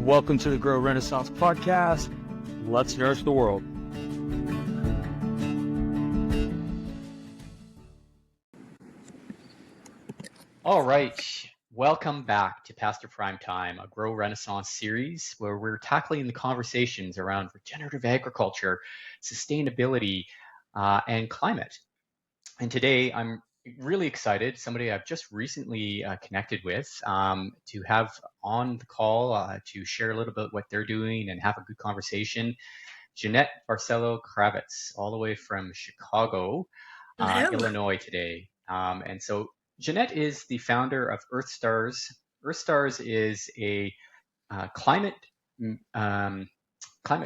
Welcome to the Grow Renaissance podcast. Let's nourish the world. All right, welcome back to Pasture Prime Time, a Grow Renaissance series where we're tackling the conversations around regenerative agriculture, sustainability, and climate. And today I'm really excited, somebody I've just recently connected with, to have on the call to share a little bit what they're doing and have a good conversation. Jeannette Barcelos Kravitz, all the way from Chicago, Illinois today. And so Jeannette is the founder of EarthStars. EarthStars is a climate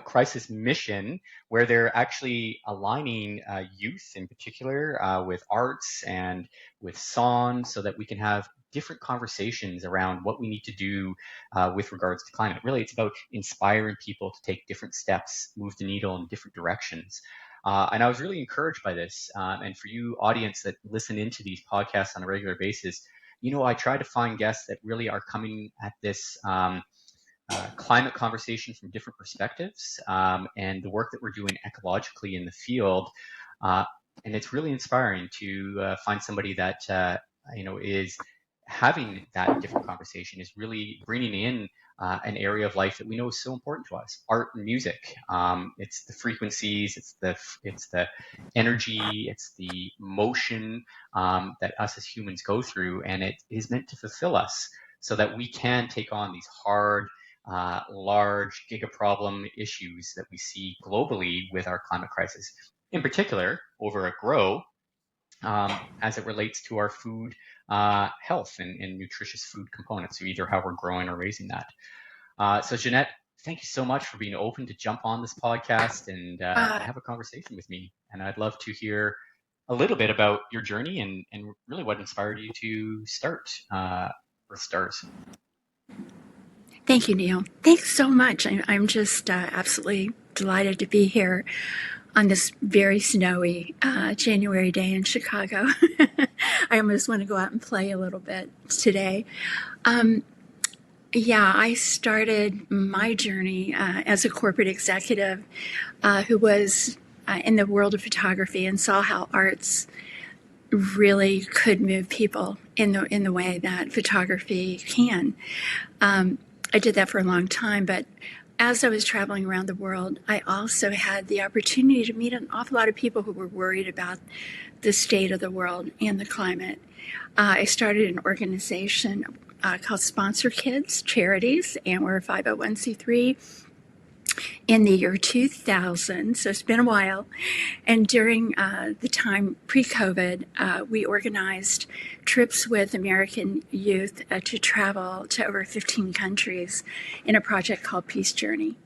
crisis mission where they're actually aligning youth in particular with arts and with song so that we can have different conversations around what we need to do with regards to climate. Really, it's about inspiring people to take different steps, move the needle in different directions. And I was really encouraged by this. And for you audience that listen into these podcasts on a regular basis, you know, I try to find guests that really are coming at this climate conversation from different perspectives and the work that we're doing ecologically in the field. And it's really inspiring to find somebody that, is having that different conversation, is really bringing in an area of life that we know is so important to us, art and music. It's the frequencies, it's the energy, it's the motion that us as humans go through, and it is meant to fulfill us so that we can take on these hard, large giga problem issues that we see globally with our climate crisis, in particular over at Grow, as it relates to our food health and nutritious food components, so either how we're growing or raising that. So Jeannette, thank you so much for being open to jump on this podcast and have a conversation with me. And I'd love to hear a little bit about your journey and really what inspired you to start EarthStars. Thank you, Neil. Thanks so much. I'm just absolutely delighted to be here on this very snowy January day in Chicago. I almost want to go out and play a little bit today. I started my journey as a corporate executive who was in the world of photography and saw how arts really could move people in the way that photography can. I did that for a long time, but as I was traveling around the world, I also had the opportunity to meet an awful lot of people who were worried about the state of the world and the climate. I started an organization called Sponsor Kids Charities, and we're a 501c3 in the year 2000, so it's been a while. And during the time pre-COVID, we organized trips with American youth to travel to over 15 countries in a project called Peace Journey.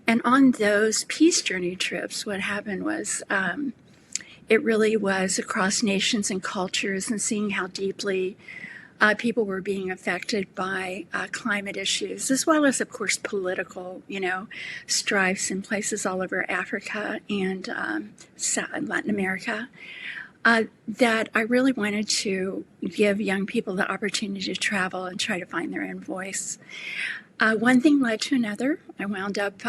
And on those Peace Journey trips, what happened was it really was across nations and cultures and seeing how deeply people were being affected by climate issues, as well as, of course, political, strifes in places all over Africa and Latin America, that I really wanted to give young people the opportunity to travel and try to find their own voice. One thing led to another. I wound up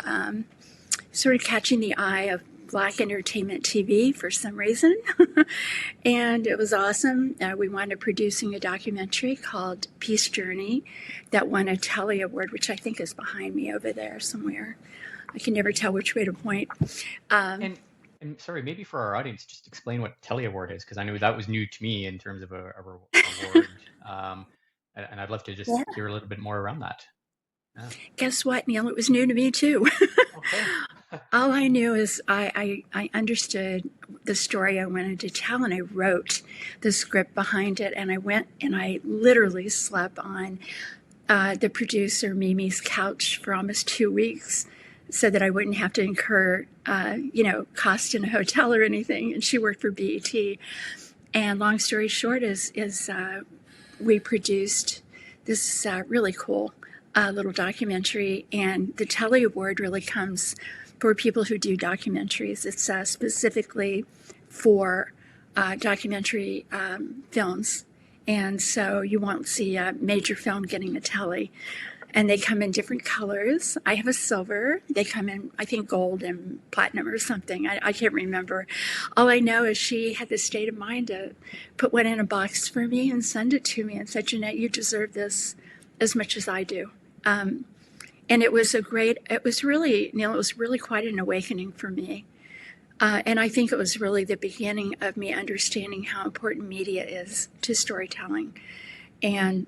sort of catching the eye of Black entertainment TV for some reason, and it was awesome. We wound up producing a documentary called Peace Journey that won a Telly Award, which I think is behind me over there somewhere. I can never tell which way to point. And sorry, maybe for our audience, just explain what Telly Award is, because I know that was new to me in terms of a award, and I'd love to just hear a little bit more around that. Yeah. Guess what, Neil? It was new to me too. Okay. All I knew is I understood the story I wanted to tell, and I wrote the script behind it, and I went and I literally slept on the producer Mimi's couch for almost 2 weeks so that I wouldn't have to incur, cost in a hotel or anything. And she worked for BET. And long story short is we produced this really cool little documentary, and the Telly Award really comes for people who do documentaries. It's specifically for documentary films, and so you won't see a major film getting a Telly. and they come in different colors. I have a silver. They come in, I think, gold and platinum or something. I can't remember. All I know is she had the state of mind to put one in a box for me and send it to me and said, Jeannette, you deserve this as much as I do. And it was really, Neil, it was really quite an awakening for me. And I think it was really the beginning of me understanding how important media is to storytelling. And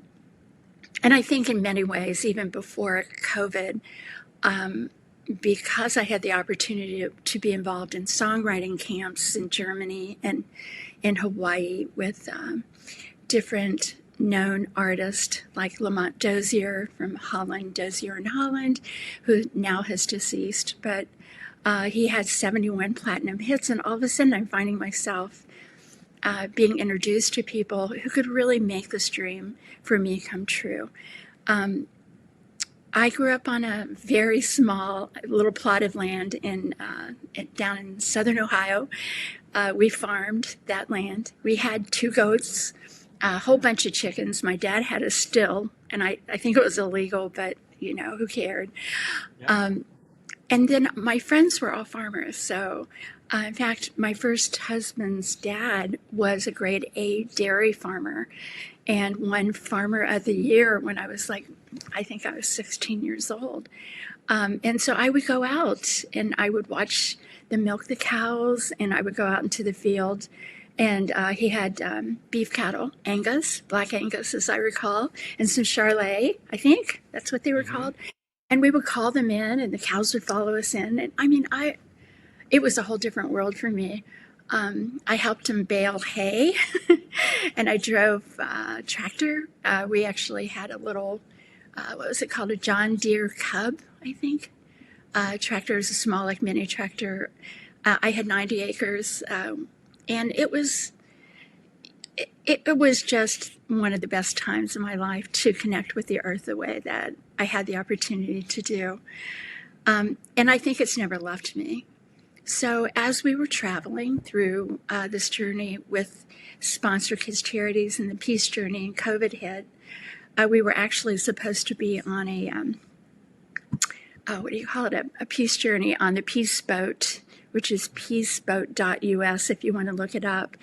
I think in many ways, even before COVID, because I had the opportunity to be involved in songwriting camps in Germany and in Hawaii with different known artists like Lamont Dozier from Holland, Dozier in Holland, who now has deceased, but he had 71 platinum hits, and all of a sudden I'm finding myself being introduced to people who could really make this dream for me come true. I grew up on a very small little plot of land down in southern Ohio. We farmed that land. We had 2 goats, a whole bunch of chickens. My dad had a still, and I think it was illegal, but who cared? Yeah. And then my friends were all farmers. So, in fact, my first husband's dad was a grade A dairy farmer and won Farmer of the Year when I was I think I was 16 years old. And so I would go out and I would watch them milk the cows, and I would go out into the field. And he had beef cattle, Angus, black Angus, as I recall, and some Charolais, I think that's what they were called. And we would call them in, and the cows would follow us in. And I mean, it was a whole different world for me. I helped him bale hay, and I drove a tractor. We actually had a little, what was it called, a John Deere Cub, I think. Tractor is a small, mini tractor. I had 90 acres, and it was just one of the best times in my life to connect with the earth the way that I had the opportunity to do. And I think it's never left me. So as we were traveling through this journey with Sponsor Kids Charities and the Peace Journey, and COVID hit, we were actually supposed to be on a peace journey on the Peace Boat, which is peaceboat.us if you want to look it up.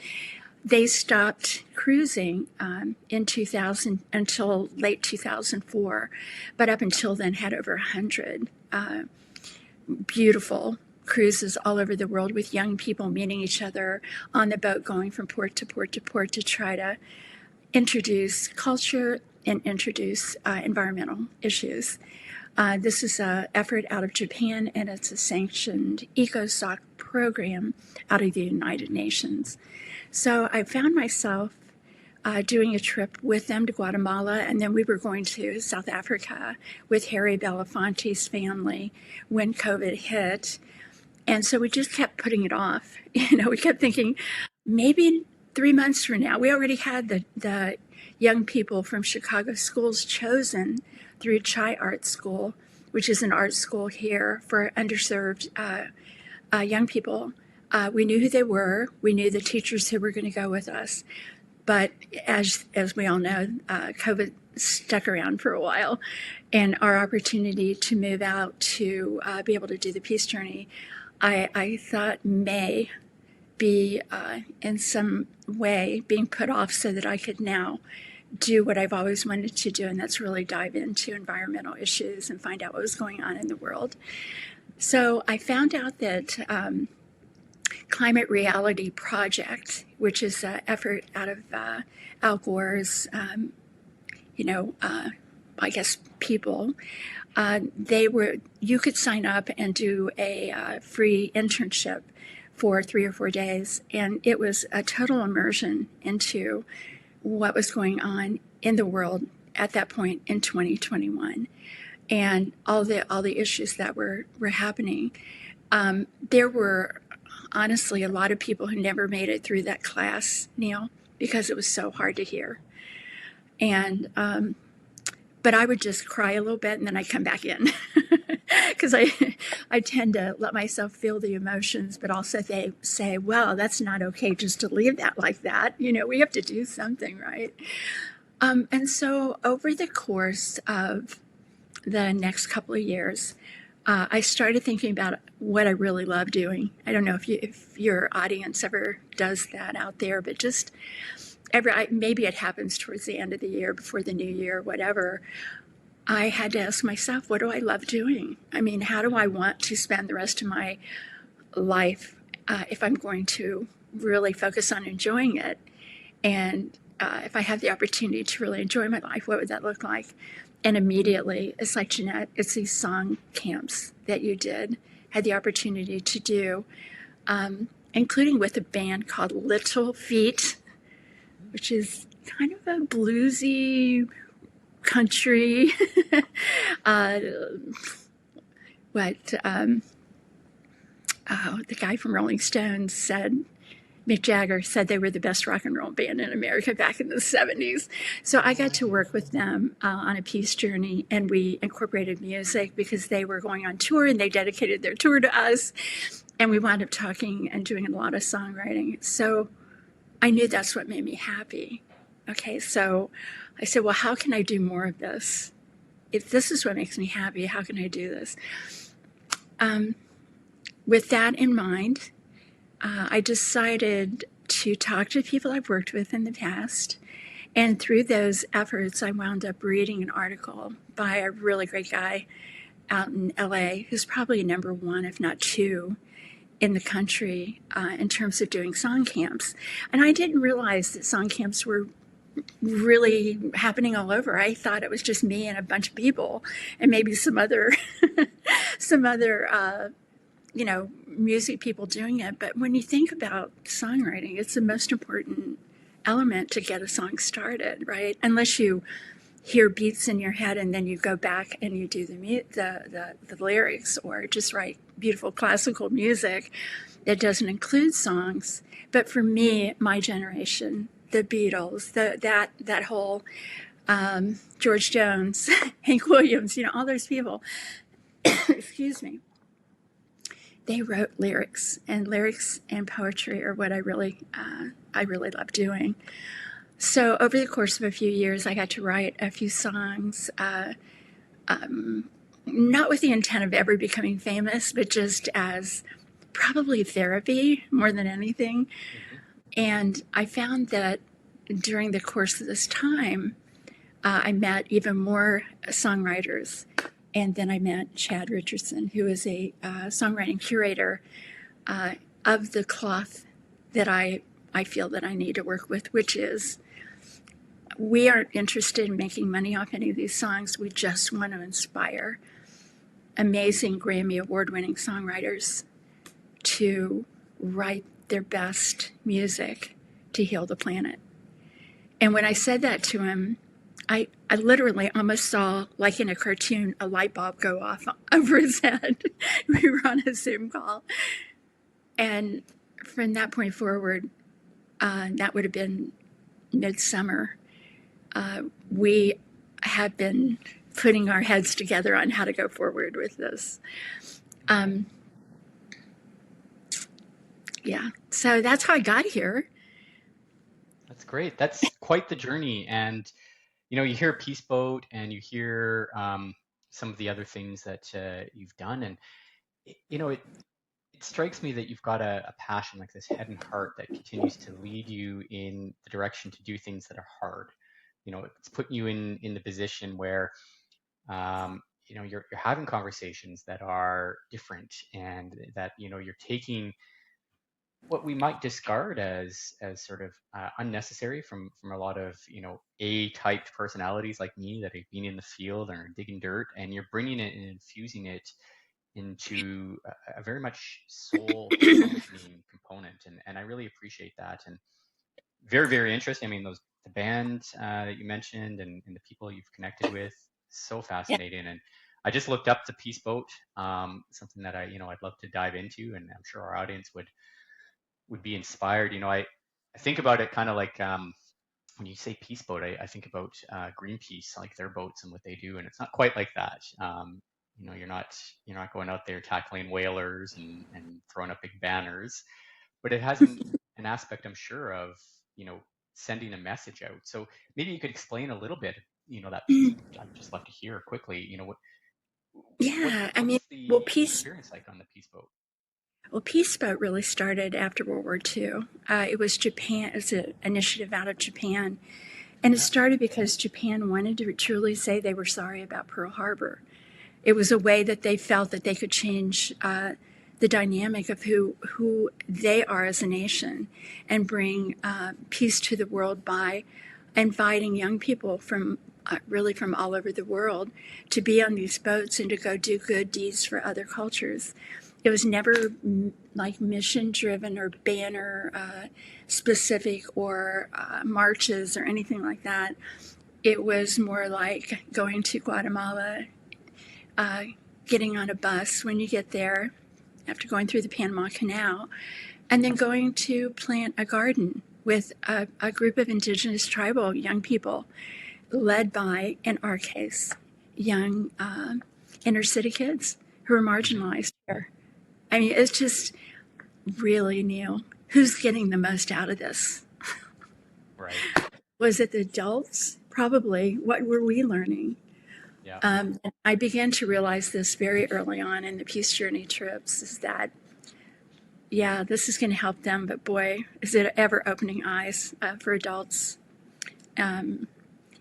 They stopped cruising in 2000 until late 2004, but up until then had over 100 beautiful cruises all over the world with young people meeting each other on the boat, going from port to port to port to try to introduce culture and introduce environmental issues. This is an effort out of Japan, and it's a sanctioned ECOSOC program out of the United Nations. So I found myself doing a trip with them to Guatemala, and then we were going to South Africa with Harry Belafonte's family when COVID hit. And so we just kept putting it off. We kept thinking, maybe 3 months from now. We already had the young people from Chicago schools chosen through Chai Art School, which is an art school here for underserved young people. We knew who they were. We knew the teachers who were going to go with us. But as we all know, COVID stuck around for a while, and our opportunity to move out to be able to do the Peace Journey, I thought may be in some way being put off so that I could now do what I've always wanted to do, and that's really dive into environmental issues and find out what was going on in the world. So I found out that Climate Reality Project, which is an effort out of Al Gore's, people, you could sign up and do a free internship for 3 or 4 days, and it was a total immersion into what was going on in the world at that point in 2021, and all the issues that were happening. There were honestly a lot of people who never made it through that class, Neil, because it was so hard to hear. And but I would just cry a little bit and then I'd come back in because I tend to let myself feel the emotions, but also they say, well, that's not okay just to leave that like that. We have to do something, right? And so over the course of the next couple of years, I started thinking about what I really love doing. I don't know if your audience ever does that out there, but just maybe it happens towards the end of the year, before the new year, whatever. I had to ask myself, what do I love doing? I mean, how do I want to spend the rest of my life if I'm going to really focus on enjoying it? And if I have the opportunity to really enjoy my life, what would that look like? And immediately, it's like, Jeannette, it's these song camps that you had the opportunity to do, including with a band called Little Feat, which is kind of a bluesy country. The guy from Rolling Stones said, Mick Jagger said they were the best rock and roll band in America back in the 70s. So I got to work with them on a peace journey, and we incorporated music because they were going on tour and they dedicated their tour to us. And we wound up talking and doing a lot of songwriting. So I knew that's what made me happy. Okay, so I said, well, how can I do more of this? If this is what makes me happy, how can I do this? With that in mind, I decided to talk to people I've worked with in the past. And through those efforts, I wound up reading an article by a really great guy out in LA, who's probably number one, if not two, in the country in terms of doing song camps. And I didn't realize that song camps were really happening all over. I thought it was just me and a bunch of people and maybe some other music people doing it. But when you think about songwriting, it's the most important element to get a song started, right? Unless you hear beats in your head and then you go back and you do the lyrics, or just write beautiful classical music that doesn't include songs. But for me, my generation, the Beatles, that whole George Jones, Hank Williams, all those people, excuse me, they wrote lyrics and poetry are what I really love doing. So over the course of a few years, I got to write a few songs, not with the intent of ever becoming famous, but just as probably therapy more than anything. Mm-hmm. And I found that during the course of this time, I met even more songwriters. And then I met Chad Richardson, who is a songwriting curator of the cloth that I feel that I need to work with, which is, we aren't interested in making money off any of these songs. We just want to inspire amazing Grammy Award-winning songwriters to write their best music to heal the planet. And when I said that to him, I literally almost saw, like in a cartoon, a light bulb go off over his head. We were on a Zoom call. And from that point forward, that would have been midsummer, we have been putting our heads together on how to go forward with this. So that's how I got here. That's great. That's quite the journey. And you hear Peace Boat and you hear some of the other things that you've done, and it strikes me that you've got a passion like this, head and heart, that continues to lead you in the direction to do things that are hard. It's putting you in the position where you're having conversations that are different, and that you're taking what we might discard as sort of unnecessary from a lot of A-typed personalities like me that have been in the field and are digging dirt, and you're bringing it and infusing it into a very much soul functioning component, and I really appreciate that, and very, very interesting. I mean, the band that you mentioned and the people you've connected with, so fascinating. And I just looked up the Peace Boat, something that I'd love to dive into, and I'm sure our audience would be inspired. I think about it kind of like when you say Peace Boat, I think about Greenpeace, like their boats and what they do, and it's not quite like that. You're not going out there tackling whalers and throwing up big banners, but it has an aspect, I'm sure, of sending a message out. So maybe you could explain a little bit that piece. I'd just love to hear quickly, what Yeah, I what mean, was the well, peace. experience like on the Peace Boat? Well, Peace Boat really started after World War II. It was Japan. It's an initiative out of Japan, and it started because Japan wanted to truly say they were sorry about Pearl Harbor. It was a way that they felt that they could change the dynamic of who they are as a nation and bring peace to the world by inviting young people from really from all over the world to be on these boats and to go do good deeds for other cultures. It was never like mission driven or banner specific or marches or anything like that. It was more like going to Guatemala, getting on a bus when you get there after going through the Panama Canal, and then going to plant a garden with a group of indigenous tribal young people led by, in our case, young inner city kids who are marginalized here. I mean, it's just really, Neil, who's getting the most out of this? Right. Was it the adults? Probably. What were we learning? Yeah. And I began to realize this very early on in the Peace Journey trips, is that, yeah, this is going to help them, but boy, is it ever opening eyes for adults in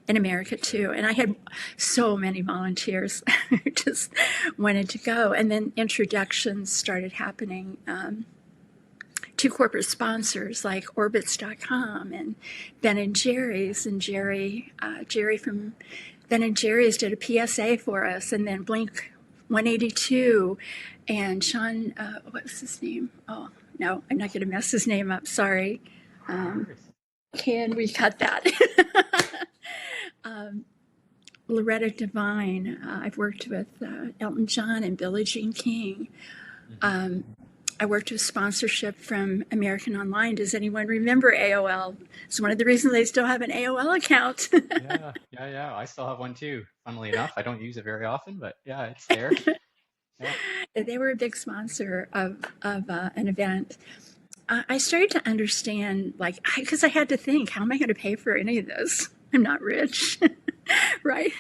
America too. And I had so many volunteers who just wanted to go. And then introductions started happening to corporate sponsors like Orbitz.com and Ben and Jerry's, and Jerry from Ben and Jerry's did a PSA for us, and then Blink 182 and Sean, what was his name? Oh, no, I'm not going to mess his name up. Sorry. Can we cut that? Loretta Devine. I've worked with Elton John and Billie Jean King. I worked with sponsorship from American Online. Does anyone remember AOL? It's one of the reasons they still have an AOL account. Yeah. I still have one too. Funnily enough, I don't use it very often, but yeah, it's there. Yeah. They were a big sponsor of an event. I started to understand, like, because I had to think, how am I going to pay for any of this? I'm not rich, right?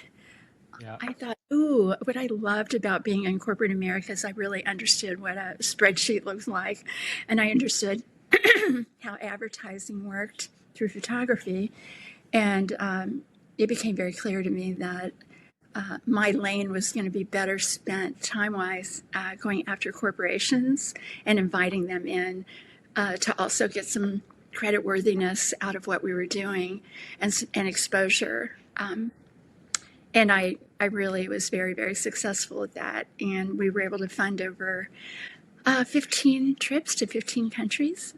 Yeah. I thought, ooh, what I loved about being in corporate America is I really understood what a spreadsheet looks like. And I understood how advertising worked through photography. And it became very clear to me that my lane was going to be better spent time-wise going after corporations and inviting them in to also get some creditworthiness out of what we were doing and exposure. And I really was very, very successful at that. And we were able to fund over 15 trips to 15 countries.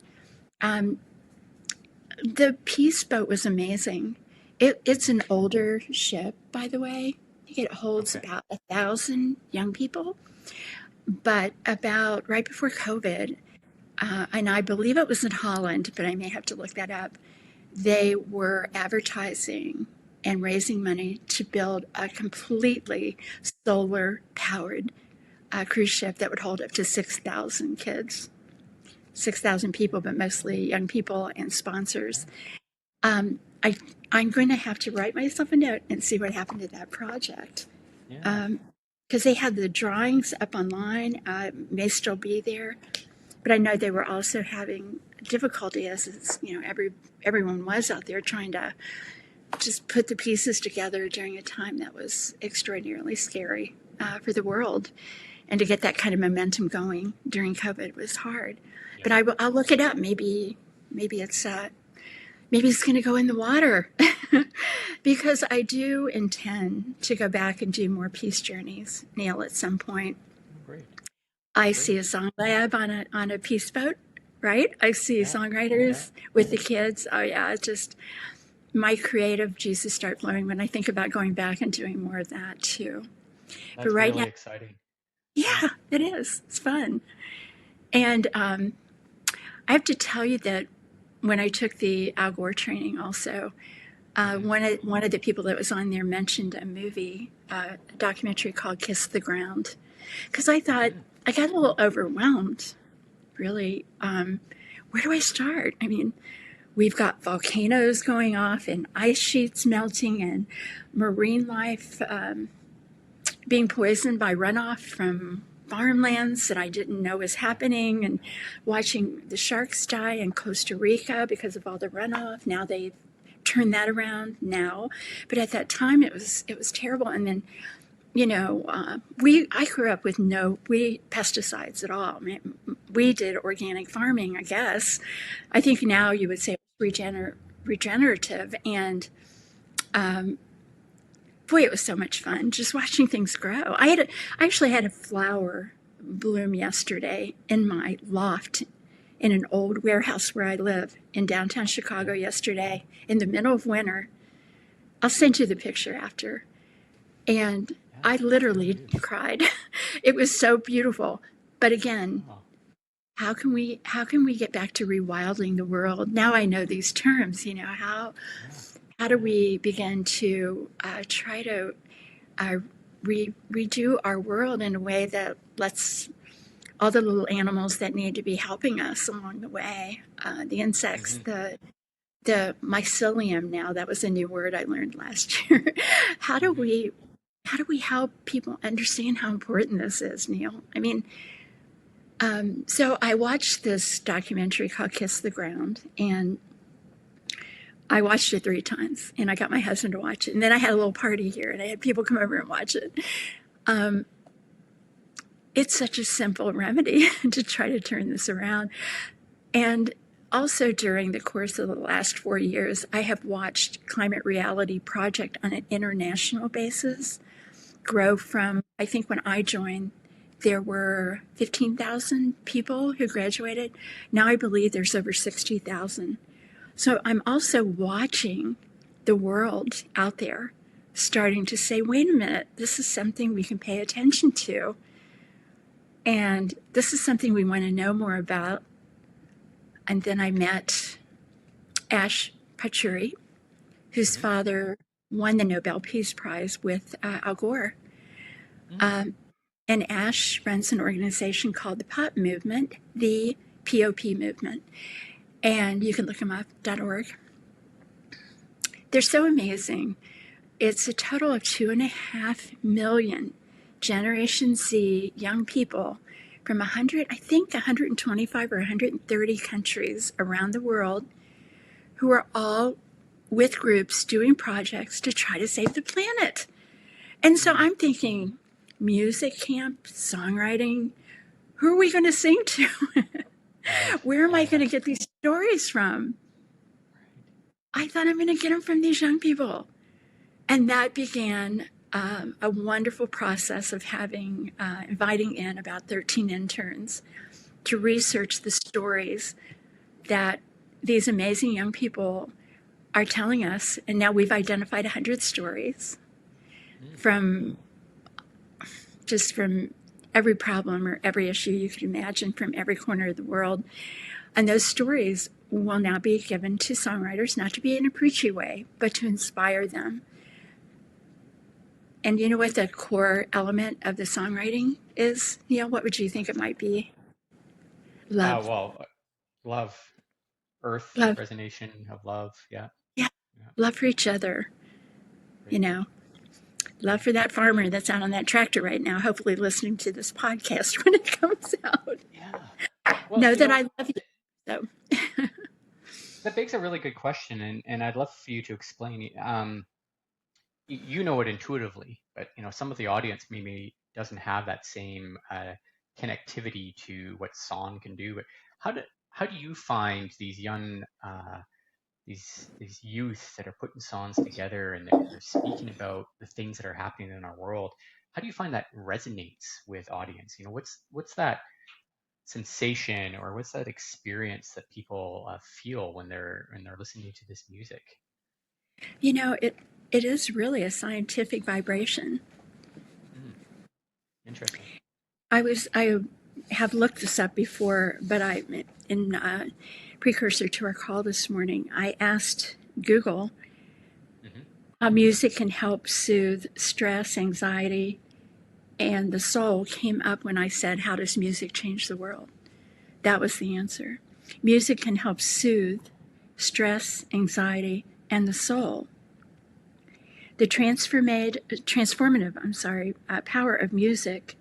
The Peace Boat was amazing. It's an older ship, by the way. I think it holds about 1,000 young people. But about right before COVID, and I believe it was in Holland, but I may have to look that up, they were advertising and raising money to build a completely solar-powered cruise ship that would hold up to 6,000 kids, 6,000 people, but mostly young people and sponsors. I'm going to have to write myself a note and see what happened to that project. Because they had the drawings up online, may still be there, but I know they were also having difficulty, as everyone was out there trying to just put the pieces together during a time that was extraordinarily scary for the world, and to get that kind of momentum going during COVID was hard. Yeah. But I'll look it up. Maybe it's going to go in the water because I do intend to go back and do more peace journeys, Neil, at some point. Great. I see a SongLab on a peace boat, right? I see songwriters with the kids. Oh yeah, it's just my creative juices start flowing when I think about going back and doing more of that too. That's but right really now, exciting. Yeah, it is. It's fun. And I have to tell you that when I took the Al Gore training also, one of the people that was on there mentioned a movie, a documentary called Kiss the Ground. Because I thought, I got a little overwhelmed, really. Where do I start? I mean, we've got volcanoes going off and ice sheets melting and marine life being poisoned by runoff from farmlands that I didn't know was happening, and watching the sharks die in Costa Rica because of all the runoff. Now they've turned that around now, but at that time it was terrible. And then, I grew up with no pesticides at all. I mean, we did organic farming, I guess. I think now you would say regenerative, and boy, it was so much fun just watching things grow. I actually had a flower bloom yesterday in my loft in an old warehouse where I live in downtown Chicago yesterday in the middle of winter. I'll send you the picture after. And I literally cried. It was so beautiful. But again, how can we get back to rewilding the world? Now I know these terms, how do we begin to try to redo our world in a way that lets all the little animals that need to be helping us along the way, the insects, the mycelium now, that was a new word I learned last year. How do we help people understand how important this is, Neil? I mean, so I watched this documentary called Kiss the Ground, and I watched it 3 times, and I got my husband to watch it. And then I had a little party here, and I had people come over and watch it. It's such a simple remedy to try to turn this around. And also during the course of the last 4 years, I have watched Climate Reality Project on an international basis grow from, I think when I joined, there were 15,000 people who graduated. Now I believe there's over 60,000. So I'm also watching the world out there starting to say, wait a minute, this is something we can pay attention to. And this is something we want to know more about. And then I met Ash Pachuri, whose father won the Nobel Peace Prize with Al Gore. And Ash runs an organization called the POP Movement, the POP Movement. And you can look them up, .org. They're so amazing. It's a total of 2.5 million Generation Z young people from 125 or 130 countries around the world who are all with groups doing projects to try to save the planet. And so I'm thinking, music camp, songwriting, who are we going to sing to? Where am I going to get these stories from? I thought I'm going to get them from these young people. And that began a wonderful process of inviting in about 13 interns to research the stories that these amazing young people are telling us. And now we've identified 100 stories from every problem or every issue you could imagine from every corner of the world. And those stories will now be given to songwriters, not to be in a preachy way, but to inspire them. And you know what the core element of the songwriting is, Neil? What would you think it might be? Love. Love. Earth, love. resonation of love. Yeah. Love for each other. Love for that farmer that's out on that tractor right now, hopefully listening to this podcast when it comes out. Yeah. Well, know that I love you. So. That begs a really good question, and I'd love for you to explain. You know it intuitively, but some of the audience maybe doesn't have that same connectivity to what song can do. But how do you find these young these youth that are putting songs together and they're speaking about the things that are happening in our world? How do you find that resonates with audience? What's that sensation or what's that experience that people feel when they're listening to this music? It is really a scientific vibration. Interesting. I have looked this up before, but in precursor to our call this morning, I asked Google how music can help soothe stress, anxiety, and the soul came up when I said, how does music change the world? That was the answer. Music can help soothe stress, anxiety, and the soul. The transformative power of music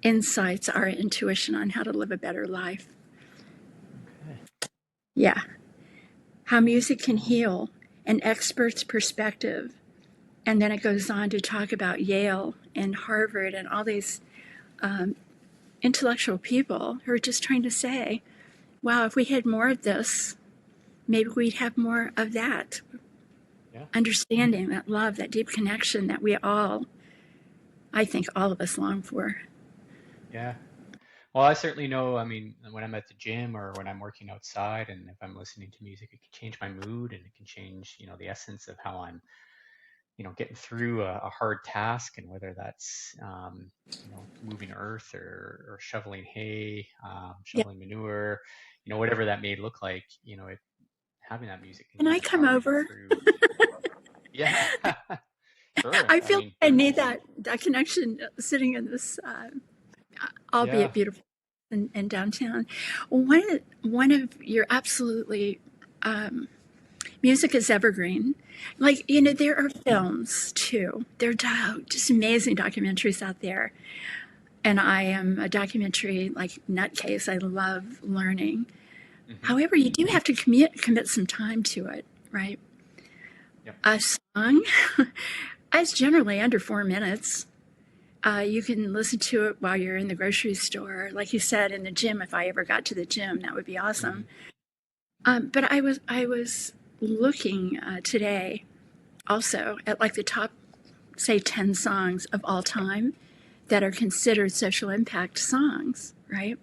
insights our intuition on how to live a better life. Okay. Yeah. How music can heal, an expert's perspective. And then it goes on to talk about Yale and Harvard and all these intellectual people who are just trying to say, wow, if we had more of this, maybe we'd have more of that. Yeah. Understanding, that love, that deep connection that we all, I think all of us long for. Yeah. Well, I certainly know, I mean, when I'm at the gym or when I'm working outside and if I'm listening to music, it can change my mood and it can change, the essence of how I'm, getting through a hard task, and whether that's, moving earth or shoveling hay, Yeah. shoveling manure, whatever that may look like, having that music can Can I kind of come power you over? through. Yeah. Sure. I I feel like mean, I need that connection sitting in this, yeah. albeit beautiful, in downtown. One of your absolutely music is evergreen. Like, there are films too. There are just amazing documentaries out there. And I am a documentary like nutcase. I love learning. Hmm. However, you do have to commit some time to it, right? Yep. A song is generally under 4 minutes. You can listen to it while you're in the grocery store. Like you said, in the gym, if I ever got to the gym, that would be awesome. But I was looking today also at like the top, say, 10 songs of all time that are considered social impact songs, right?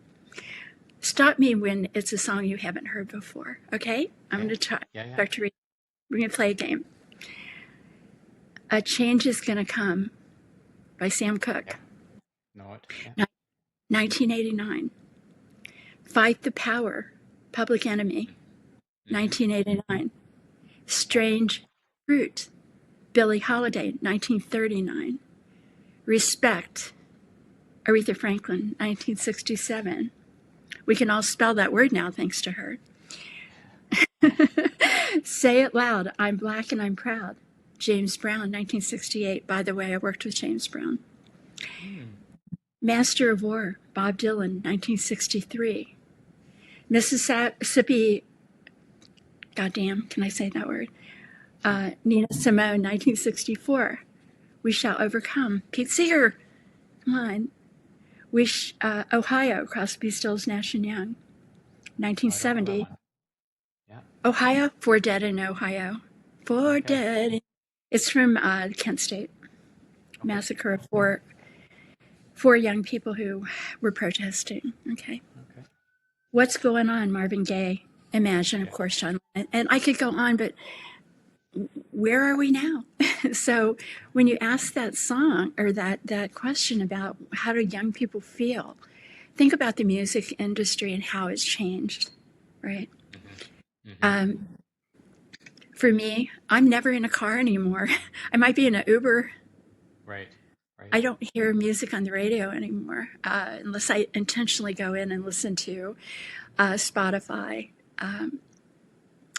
Stop me when it's a song you haven't heard before, okay? I'm going to try. Yeah. Start to read. We're going to play a game. A Change is Gonna Come by Sam Cooke. Yeah. Know it. Yeah. 1989. Fight the Power, Public Enemy, 1989. Strange Fruit, Billie Holiday, 1939. Respect, Aretha Franklin, 1967. We can all spell that word now thanks to her. Say It Loud, I'm Black and I'm Proud, James Brown, 1968. By the way, I worked with James Brown. Master of War, Bob Dylan, 1963. Mississippi, goddamn, can I say that word? Nina Simone, 1964. We Shall Overcome, Pete Seeger, come on. Ohio, Crosby, Stills, Nash and Young, 1970. Yeah. Ohio, For Dead in Ohio. For Dead. It's from Kent State. Massacre of four young people who were protesting. Okay. What's Going On, Marvin Gaye. Imagine, of course, John Lennon. And I could go on, but where are we now? So when you ask that song or that question about how do young people feel, think about the music industry and how it's changed, right? For me, I'm never in a car anymore. I might be in an Uber. Right. I don't hear music on the radio anymore unless I intentionally go in and listen to Spotify.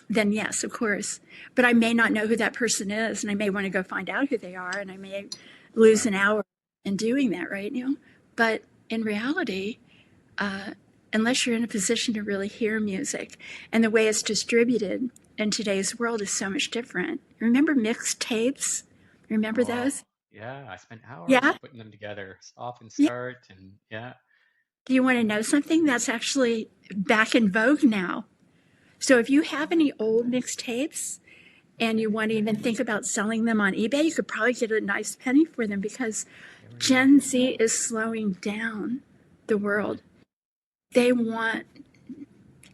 Then yes, of course. But I may not know who that person is, and I may want to go find out who they are, and I may lose an hour in doing that, right, Neil? But in reality, unless you're in a position to really hear music, and the way it's distributed in today's world is so much different. Remember mixed tapes? Remember those? Yeah, I spent hours putting them together, stop and start, and Do you want to know something? That's actually back in vogue now. So if you have any old mixtapes and you want to even think about selling them on eBay, you could probably get a nice penny for them because Gen Z is slowing down the world. They want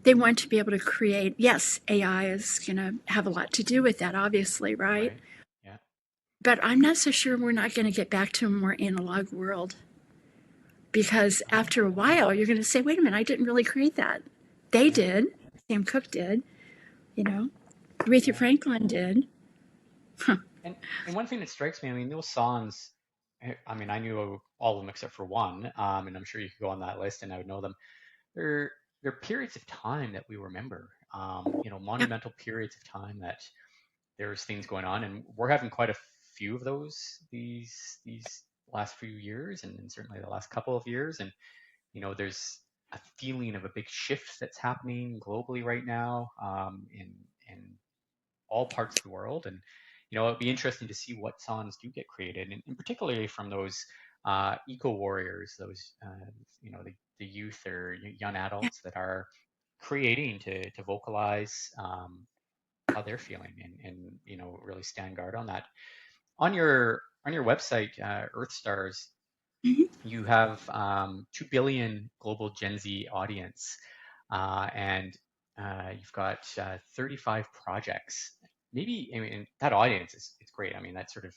to be able to create. Yes, AI is going to have a lot to do with that, obviously, right? Yeah. But I'm not so sure we're not going to get back to a more analog world. Because after a while, you're going to say, wait a minute, I didn't really create that. They did. Sam Cooke did. Aretha Franklin did. Huh. And one thing that strikes me, I mean, those songs, I mean, I knew all of them except for one, and I'm sure you could go on that list and I would know them. They're, they're periods of time that we remember, monumental periods of time that there's things going on, and we're having quite a few of those these last few years, and certainly the last couple of years. And there's a feeling of a big shift that's happening globally right now, in all parts of the world. And it'd be interesting to see what songs do get created, and particularly from those eco warriors, those the youth or young adults that are creating to vocalize how they're feeling, and really stand guard on that. On your website, EarthStars, Mhm. you have 2 billion global Gen Z audience, and you've got 35 projects. Maybe, I mean, that audience is it's great. I mean, that sort of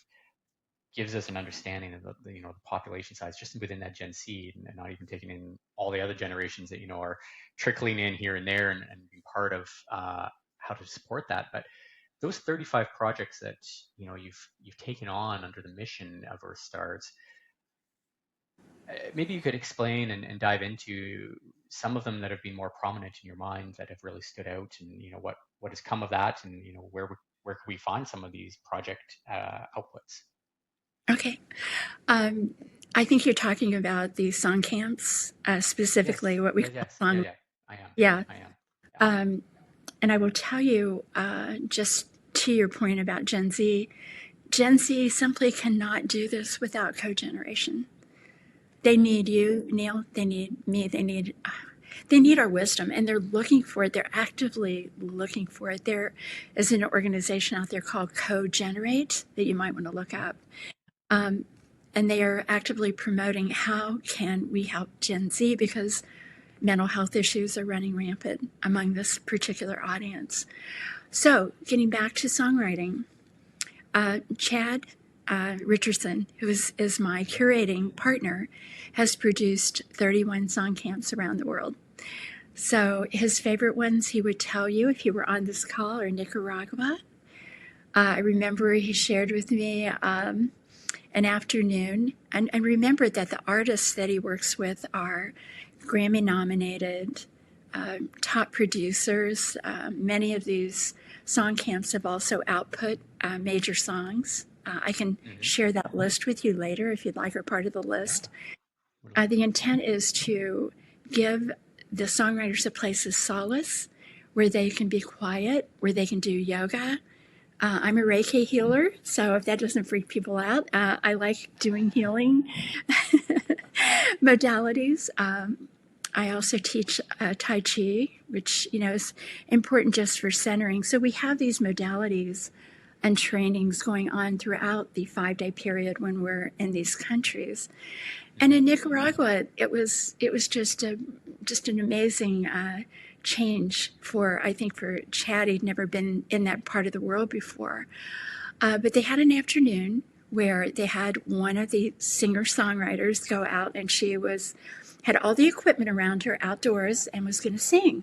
gives us an understanding of the population size just within that Gen Z, and not even taking in all the other generations that are trickling in here and there, and being part of how to support that. But those 35 projects that you've taken on under the mission of EarthStars, maybe you could explain and dive into some of them that have been more prominent in your mind, that have really stood out, and what has come of that, and where can we find some of these project outputs? Okay. I think you're talking about the song camps, specifically Yes. what we Yes. call Yes. song. Yeah. I am. Yeah. I am. Yeah. And I will tell you, just to your point about Gen Z, Gen Z simply cannot do this without co-generation. They need you, Neil. They need me. They need our wisdom, and they're looking for it. They're actively looking for it. There is an organization out there called Co-Generate that you might want to look up. And they are actively promoting how can we help Gen Z, because mental health issues are running rampant among this particular audience. So getting back to songwriting, Chad Richardson, who is my curating partner, has produced 31 song camps around the world. So his favorite ones he would tell you if he were on this call are Nicaragua. I remember he shared with me an afternoon, and remember that the artists that he works with are Grammy nominated, top producers. Many of these song camps have also output major songs. I can share that list with you later if you'd like, or part of the list. The intent is to give the songwriters a place of solace where they can be quiet, where they can do yoga. I'm a Reiki healer, so if that doesn't freak people out, I like doing healing modalities. I also teach Tai Chi, which is important just for centering. So we have these modalities and trainings going on throughout the 5-day period when we're in these countries. And in Nicaragua, it was just an amazing change I think for Chad. He'd never been in that part of the world before. But they had an afternoon where they had one of the singer-songwriters go out, and she had all the equipment around her outdoors and was going to sing.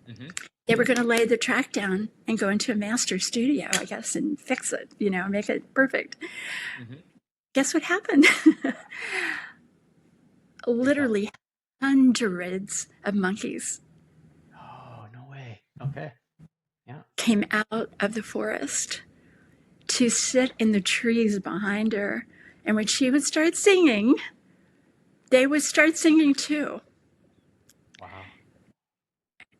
Mm-hmm. They were going to lay the track down and go into a master studio, I guess, and fix it, make it perfect. Mm-hmm. Guess what happened? Literally hundreds of monkeys. Oh, no way. Okay. Yeah. Came out of the forest to sit in the trees behind her. And when she would start singing, they would start singing too. Wow.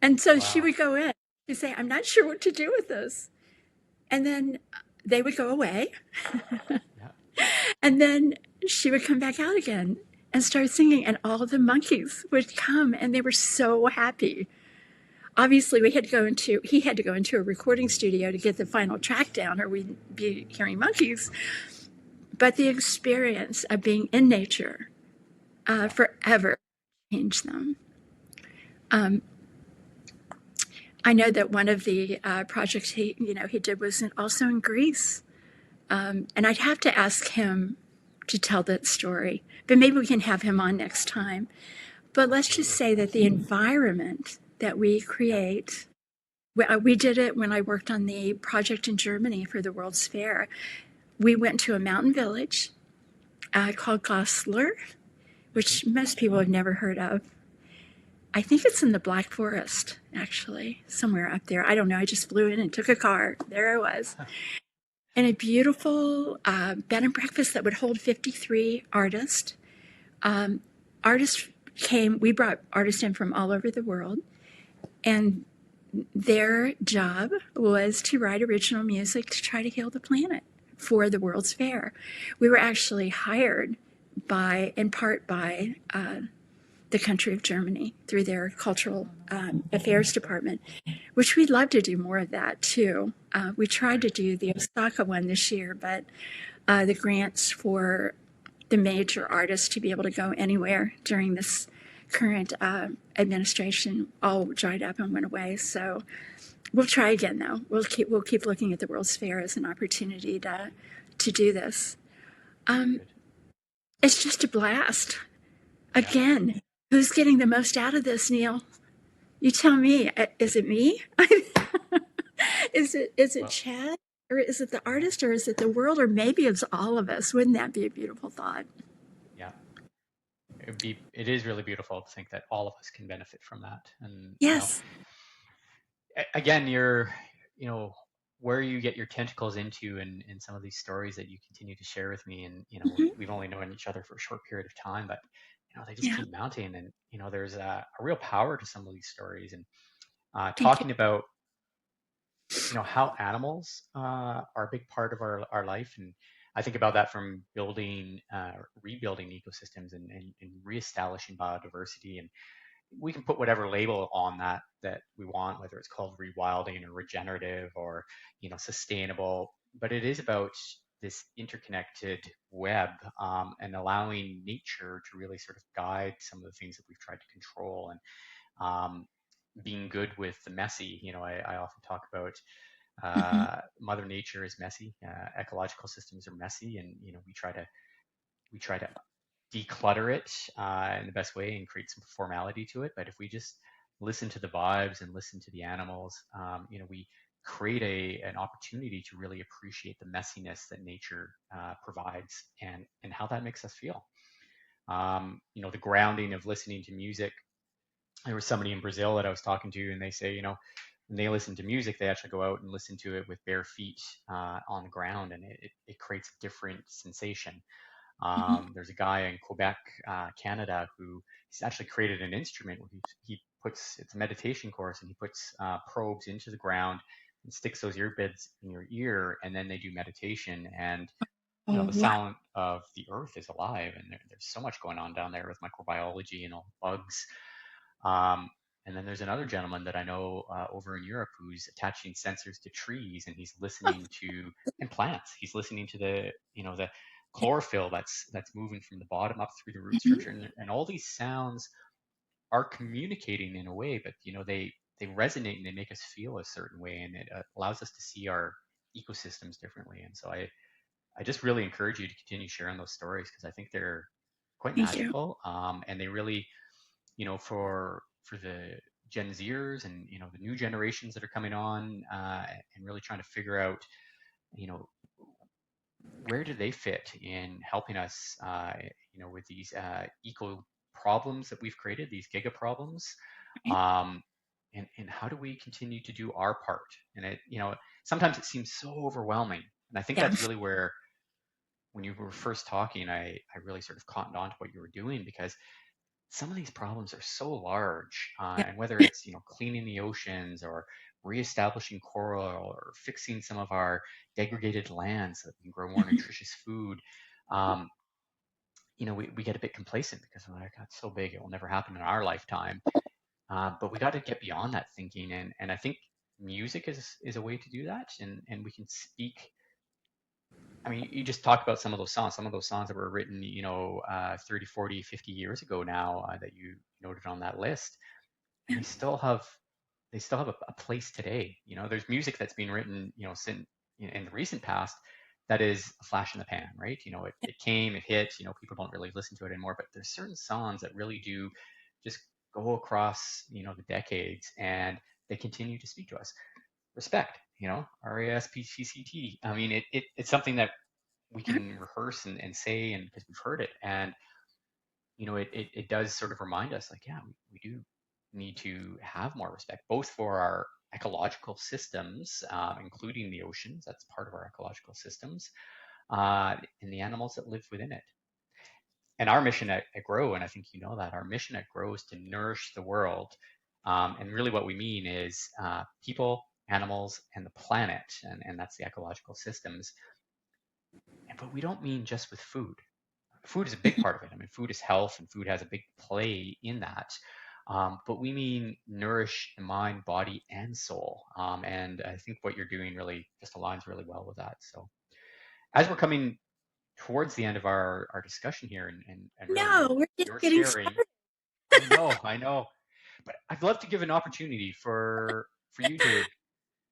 And so she would go in and say, I'm not sure what to do with this. And then they would go away. Yeah. And then she would come back out again and start singing, and all the monkeys would come, and they were so happy. Obviously, he had to go into a recording studio to get the final track down, or we'd be hearing monkeys. But the experience of being in nature forever changed them. I know that one of the projects he did was also in Greece, and I'd have to ask him to tell that story. But maybe we can have him on next time. But let's just say that the environment that we create, we did it when I worked on the project in Germany for the World's Fair. We went to a mountain village called Goslar, which most people have never heard of. I think it's in the Black Forest, actually, somewhere up there. I don't know. I just flew in and took a car. There I was. And a beautiful bed and breakfast that would hold 53 artists. Artists came, we brought artists in from all over the world, and their job was to write original music to try to heal the planet for the World's Fair. We were actually hired in part by the country of Germany through their cultural affairs department, which we'd love to do more of that too. We tried to do the Osaka one this year, but the grants for the major artists to be able to go anywhere during this current administration all dried up and went away. So we'll try again, though. We'll keep looking at the World's Fair as an opportunity to do this. It's just a blast. Again, who's getting the most out of this, Neil? You tell me. Is it me? Is it Chad? Or is it the artist, or is it the world, or maybe it's all of us? Wouldn't that be a beautiful thought? Yeah, it is really beautiful to think that all of us can benefit from that. And yes, again, where you get your tentacles into in some of these stories that you continue to share with me, and we've only known each other for a short period of time, but they just keep mounting, and there's a real power to some of these stories. And talking about how animals are a big part of our life. And I think about that from rebuilding ecosystems and reestablishing biodiversity. And we can put whatever label on that we want, whether it's called rewilding or regenerative or sustainable. But it is about this interconnected web, and allowing nature to really sort of guide some of the things that we've tried to control, and being good with the messy. I often talk about Mother Nature is messy, ecological systems are messy, and we try to declutter it in the best way and create some formality to it. But if we just listen to the vibes and listen to the animals, we create an opportunity to really appreciate the messiness that nature provides, and how that makes us feel. The grounding of listening to music. There was somebody in Brazil that I was talking to, and they say, when they listen to music, they actually go out and listen to it with bare feet on the ground, and it creates a different sensation. There's a guy in Quebec, Canada, who he's actually created an instrument where it's a meditation course, and he puts probes into the ground and sticks those earbuds in your ear, and then they do meditation. And the sound of the earth is alive, and there's so much going on down there with microbiology and all bugs. And then there's another gentleman that I know over in Europe who's attaching sensors to trees, and he's listening to and plants. He's listening to the chlorophyll that's moving from the bottom up through the root structure, and all these sounds are communicating in a way, but they resonate and they make us feel a certain way, and it allows us to see our ecosystems differently. And so I just really encourage you to continue sharing those stories, because I think they're quite magical, and they really, for the Gen Zers and the new generations that are coming on, and really trying to figure out, where do they fit in helping us, with these eco problems that we've created, these giga problems, and how do we continue to do our part? And sometimes it seems so overwhelming, and I think that's really where, when you were first talking, I really sort of cottoned on to what you were doing, because some of these problems are so large, and whether it's cleaning the oceans, or reestablishing coral, or fixing some of our degraded lands so that we can grow more nutritious food, we get a bit complacent because we're like, that's so big, it will never happen in our lifetime. But we got to get beyond that thinking, and I think music is a way to do that, and we can speak. I mean, you just talk about some of those songs that were written, 30, 40, 50 years ago now, that you noted on that list. And they still have a place today. There's music that's been written, since in the recent past, that is a flash in the pan, right? It came, it hit, people don't really listen to it anymore, but there's certain songs that really do just go across, the decades, and they continue to speak to us. Respect, RASPCT. I mean, it's something that we can rehearse and say, and because we've heard it, and it does sort of remind us, like, yeah, we do need to have more respect, both for our ecological systems, including the oceans, that's part of our ecological systems, and the animals that live within it. And our mission at Grow, and I think you know that, our mission at Grow is to nourish the world. And really what we mean is people, animals, and the planet, and that's the ecological systems. But we don't mean just with food. Food is a big part of it. I mean, food is health, and food has a big play in that. But we mean nourish the mind, body, and soul. And I think what you're doing really just aligns really well with that. So as we're coming towards the end of our discussion here, and really No, we're just your getting sharing, started. I know, but I'd love to give an opportunity for you to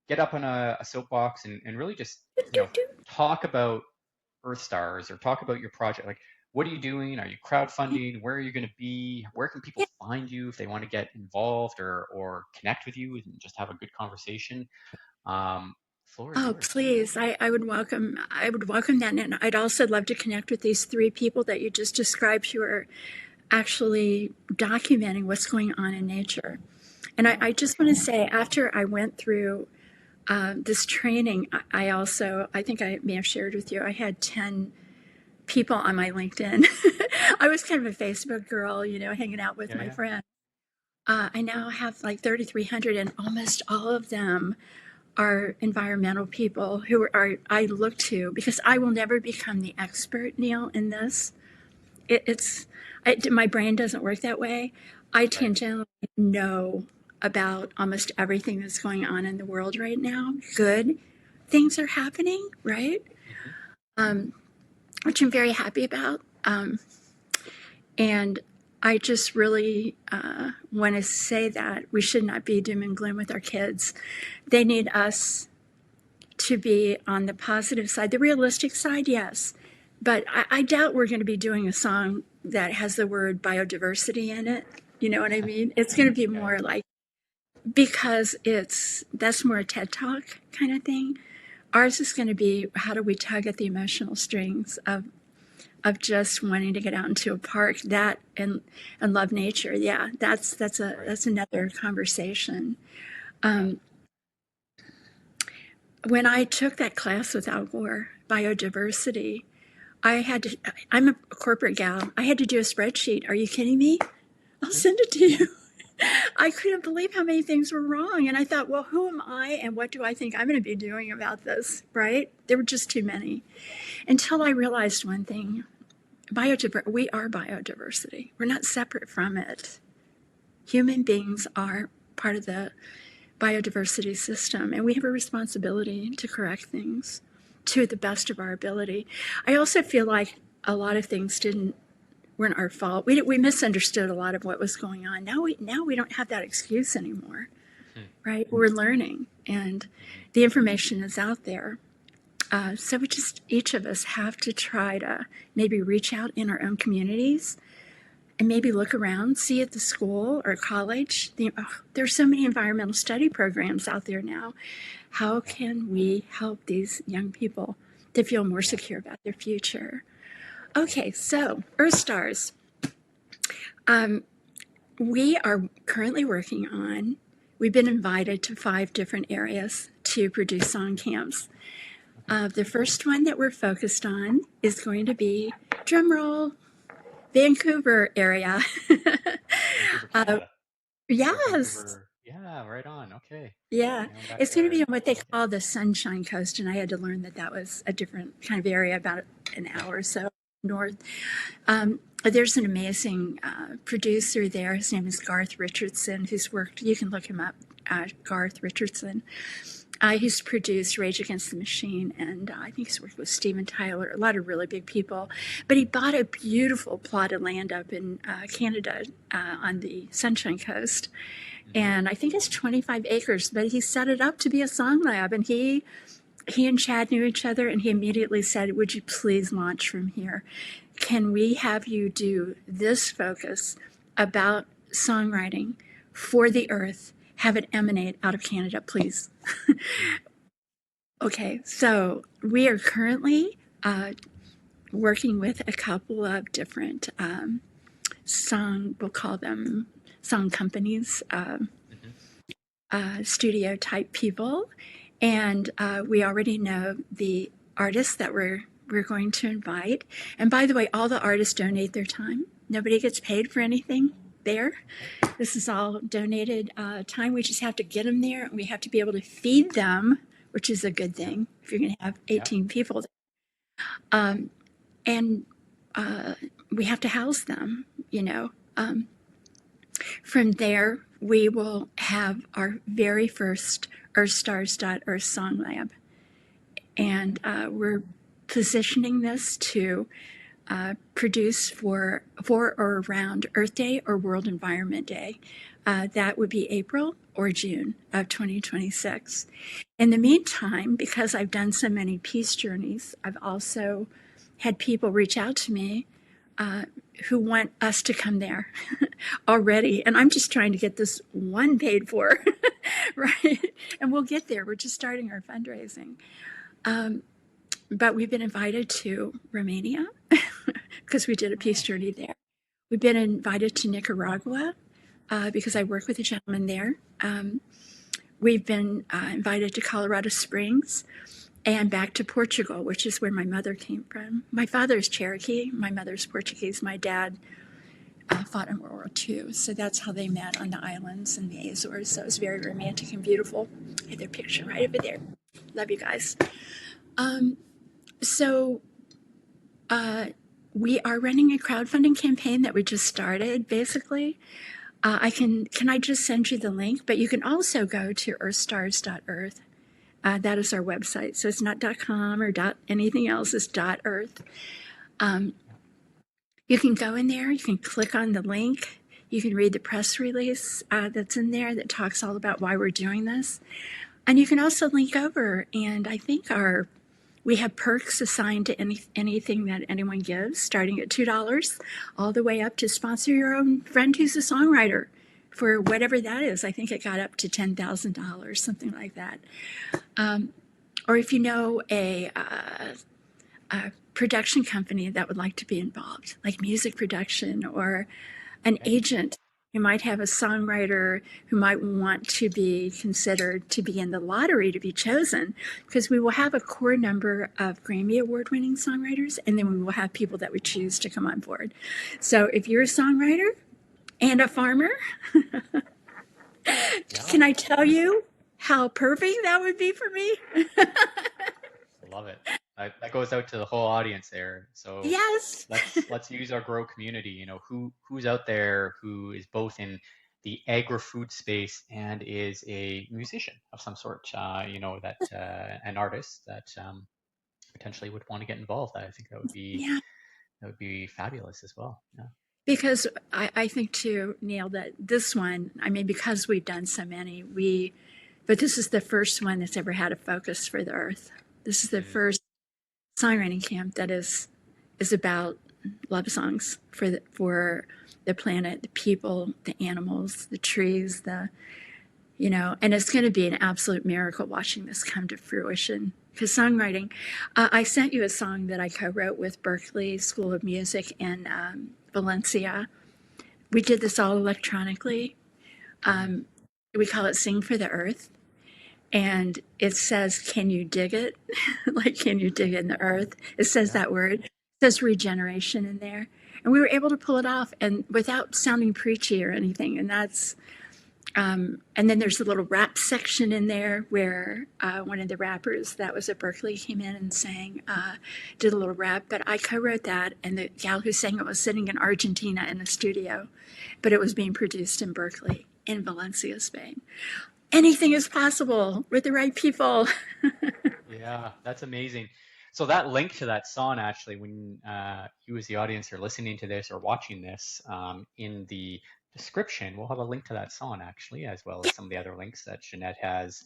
get up on a soapbox and really just, talk about EarthStars, or talk about your project. Like, what are you doing? Are you crowdfunding? Where are you going to be? Where can people Yeah. find you if they want to get involved or connect with you and just have a good conversation? Floor is Oh, yours. please. I would welcome that. And I'd also love to connect with these three people that you just described who are actually documenting what's going on in nature. And I just want to say, after I went through this training, I think I may have shared with you, I had 10 people on my LinkedIn. I was kind of a Facebook girl, hanging out with my friends. I now have like 3,300, and almost all of them are environmental people who I look to, because I will never become the expert, Neil, in this. My brain doesn't work that way. I tangentially know about almost everything that's going on in the world right now. Good things are happening, right? Which I'm very happy about. And I just really want to say that we should not be doom and gloom with our kids. They need us to be on the positive side, the realistic side, yes. But I doubt we're going to be doing a song that has the word biodiversity in it. You know what I mean? It's going to be more like, because that's more a TED Talk kind of thing. Ours is going to be, how do we tug at the emotional strings of just wanting to get out into a park, that and love nature. Yeah, that's another conversation. When I took that class with Al Gore, biodiversity, I'm a corporate gal. I had to do a spreadsheet. Are you kidding me? I'll send it to you. I couldn't believe how many things were wrong. And I thought, well, who am I and what do I think I'm going to be doing about this, right? There were just too many. Until I realized one thing. We are biodiversity. We're not separate from it. Human beings are part of the biodiversity system, and we have a responsibility to correct things to the best of our ability. I also feel like a lot of things weren't our fault. We misunderstood a lot of what was going on. Now we don't have that excuse anymore, right? We're learning, and the information is out there. So each of us have to try to maybe reach out in our own communities and maybe look around, see at the school or college. There's so many environmental study programs out there now. How can we help these young people to feel more secure about their future? Okay, so EarthStars. We are currently working on, we've been invited to 5 different areas to produce song camps. The first one that we're focused on is going to be, drumroll, Vancouver area. Vancouver, yes. Vancouver. Yeah, right on. Okay. Yeah, it's going to be on what they call the Sunshine Coast, and I had to learn that was a different kind of area, about an hour or so north. There's an amazing producer there. His name is Garth Richardson, who's worked, you can look him up, Garth Richardson. He's produced Rage Against the Machine, and I think he's worked with Steven Tyler, a lot of really big people. But he bought a beautiful plot of land up in Canada on the Sunshine Coast. And I think it's 25 acres, but he set it up to be a song lab. And he and Chad knew each other, and he immediately said, would you please launch from here? Can we have you do this focus about songwriting for the earth? Have it emanate out of Canada, please. Okay, so we are currently working with a couple of different we'll call them song companies, Mm-hmm. studio type people, and we already know the artists that we're going to invite. And by the way, all the artists donate their time. Nobody gets paid for anything there. This is all donated time. We just have to get them there, and we have to be able to feed them, which is a good thing if you're going to have 18 people. And we have to house them, you know. From there, we will have our very first EarthStars.EarthSongLab. And we're positioning this to produce for or around Earth Day or World Environment Day. That would be April or June of 2026. In the meantime, because I've done so many peace journeys, I've also had people reach out to me who want us to come there already. And I'm just trying to get this one paid for, right? And we'll get there. We're just starting our fundraising. But we've been invited to Romania because we did a peace journey there. We've been invited to Nicaragua because I work with a gentleman there. We've been invited to Colorado Springs and back to Portugal, which is where my mother came from. My father's Cherokee, my mother's Portuguese. My dad fought in World War II, so that's how they met on the islands and the Azores. So it was very romantic and beautiful. I have their picture right over there. Love you guys. So we are running a crowdfunding campaign that we just started, basically. Can I just send you the link? But you can also go to EarthStars.earth. That is our website. So it's not .com or anything else. It's .earth. You can go in there. You can click on the link. You can read the press release that's in there that talks all about why we're doing this. And you can also link over. And I think we have perks assigned to anything that anyone gives, starting at $2 all the way up to sponsor your own friend who's a songwriter for whatever that is. I think it got up to $10,000, something like that. Or if you know a production company that would like to be involved, like music production, or an agent who might have a songwriter who might want to be considered to be in the lottery to be chosen, because we will have a core number of Grammy Award-winning songwriters, and then we will have people that we choose to come on board. So if you're a songwriter and a farmer, can I tell you how perfect that would be for me? Love it. That goes out to the whole audience there. So yes, let's use our grow community. You know, who's out there who is both in the agri-food space and is a musician of some sort. You know, that an artist that potentially would want to get involved. I think that would be fabulous as well. Yeah. Because I think too, Neil, that this one, I mean, because we've done so many, but this is the first one that's ever had a focus for the earth. This is the first songwriting camp that is about love songs for the planet, the people, the animals, the trees, and it's going to be an absolute miracle watching this come to fruition. Because songwriting, I sent you a song that I co-wrote with Berklee School of Music in Valencia. We did this all electronically. We call it Sing for the Earth. And it says, can you dig it? Like, can you dig in the earth? It says that word. It says regeneration in there. And we were able to pull it off and without sounding preachy or anything. And that's, and then there's a little rap section in there where one of the rappers that was at Berklee came in and sang, did a little rap. But I co-wrote that, and the gal who sang it was sitting in Argentina in a studio. But it was being produced in Berklee, in Valencia, Spain. Anything is possible with the right people. Yeah, that's amazing. So that link to that song, actually, when you as the audience are listening to this or watching this, in the description, we'll have a link to that song, actually, as well as some of the other links that Jeannette has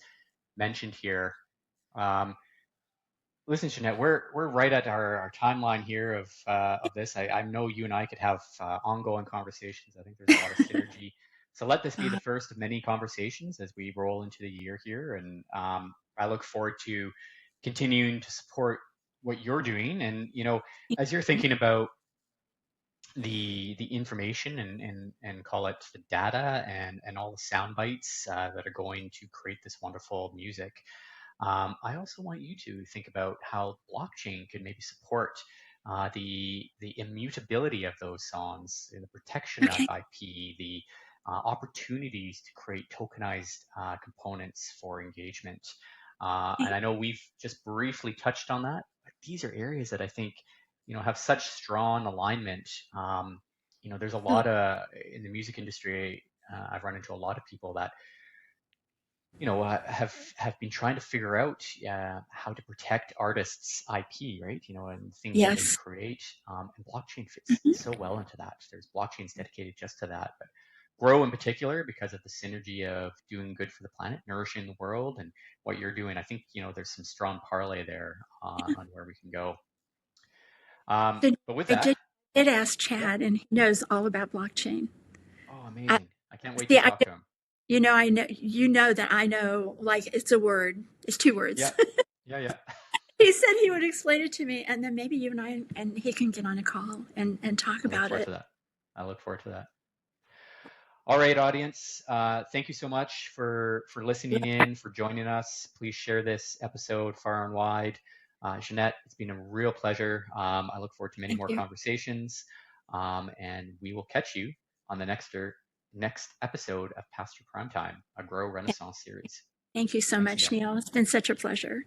mentioned here. Listen, Jeannette, we're right at our timeline here of this. I know you and I could have ongoing conversations. I think there's a lot of synergy. So let this be the first of many conversations as we roll into the year here. And I look forward to continuing to support what you're doing. And, as you're thinking about the information and call it the data and all the sound bites that are going to create this wonderful music. I also want you to think about how blockchain could maybe support the immutability of those songs, the protection of Okay. IP, the opportunities to create tokenized components for engagement. And I know we've just briefly touched on that, but these are areas that I think have such strong alignment. There's a Oh, lot of in the music industry. I've run into a lot of people that have been trying to figure out how to protect artists' IP, right? And things that they yes. create. And blockchain fits Mhm. so well into that. There's blockchains dedicated just to that. But Grow in particular, because of the synergy of doing good for the planet, nourishing the world, and what you're doing, I think there's some strong parlay there on where we can go. So But with I that, did ask yeah. Chad, and he knows all about blockchain. Oh, I, amazing! I can't wait to see, talk to him. I know that I know, like, it's a word. It's two Yeah, words. yeah, yeah. He said he would explain it to me, and then maybe you and I and he can get on a call and talk I look about forward it. to that. I look forward to that. All right, audience. Thank you so much for listening in, for joining us. Please share this episode far and wide. Jeannette, it's been a real pleasure. I look forward to many Thank more you. conversations, and we will catch you on the next episode of Pasture Prime Time, a Grow Renaissance series. Thank you so Thanks much, again. Neil. It's been such a pleasure.